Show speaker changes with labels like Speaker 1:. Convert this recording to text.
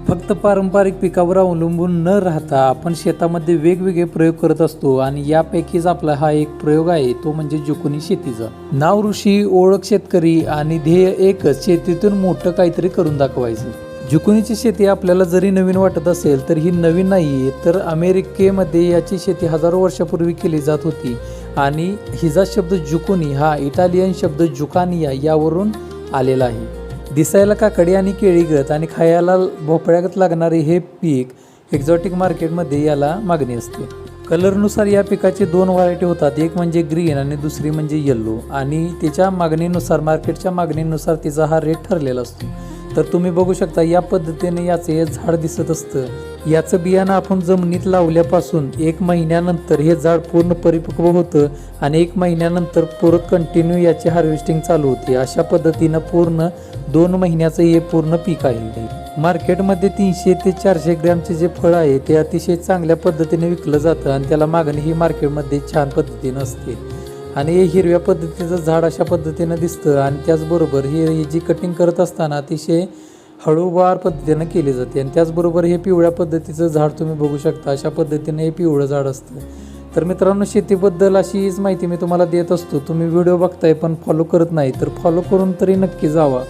Speaker 1: फक्त पारंपरिक पिकावर अवलंबून न राहता आपण शेतामध्ये वेगवेगळे प्रयोग करत असतो आणि यापैकीच आपला हा एक प्रयोग आहे, तो म्हणजे जुकोनी शेतीचा. नाव ऋषी, ओळख शेतकरी आणि ध्येय एकच, शेतीतून मोठं काहीतरी करून दाखवायचं. जुकोनीची शेती आपल्याला जरी नवीन वाटत असेल तर ही नवीन नाही, तर अमेरिकेमध्ये याची शेती हजारो वर्षापूर्वी केली जात होती आणि हिचा शब्द जुकोनी हा इटालियन शब्द जुकानिया यावरून आलेला आहे. दिसायला काकडी आणि केळीगत आणि खायला भोपळ्यागत लागणारे हे पीक एक्झॉटिक मार्केटमध्ये याला मागणी असते. कलरनुसार या पिकाचे दोन व्हरायटी होतात, एक म्हणजे ग्रीन आणि दुसरी म्हणजे येल्लो, आणि त्याच्या मागणीनुसार, मार्केटच्या मागणीनुसार तिचा हा रेट ठरलेला असतो. तर तुम्ही बघू शकता या पद्धतीने याचं हे झाड दिसत असतं. याचं बियाणं आपण जमिनीत लावल्यापासून 1 महिन्यानंतर हे झाड पूर्ण परिपक्व होतं आणि 1 महिन्यानंतर परत कंटिन्यू याची हार्वेस्टिंग चालू होते. अशा पद्धतीनं पूर्ण 2 महिन्याचं हे पूर्ण पीक आहे. मार्केटमध्ये 300 ते 400 ग्रॅमचे जे फळ आहे ते अतिशय चांगल्या पद्धतीने विकलं जातं आणि त्याला मागणी ही मार्केटमध्ये छान पद्धतीनं असते. आणि हे हिरव्या पद्धतीचं झाड अशा पद्धतीनं दिसतं आणि त्याचबरोबर ही जी कटिंग करत असताना अतिशय हळूवार पद्धतीनं केली जाते. आणि त्याचबरोबर हे पिवळ्या पद्धतीचं झाड तुम्ही बघू शकता, अशा पद्धतीने हे पिवळं झाड असतं. तर मित्रांनो, शेतीबद्दल अशीच माहिती मी तुम्हाला देत असतो. तुम्ही व्हिडिओ बघताय पण फॉलो करत नाही, तर फॉलो करून तरी नक्की जावा.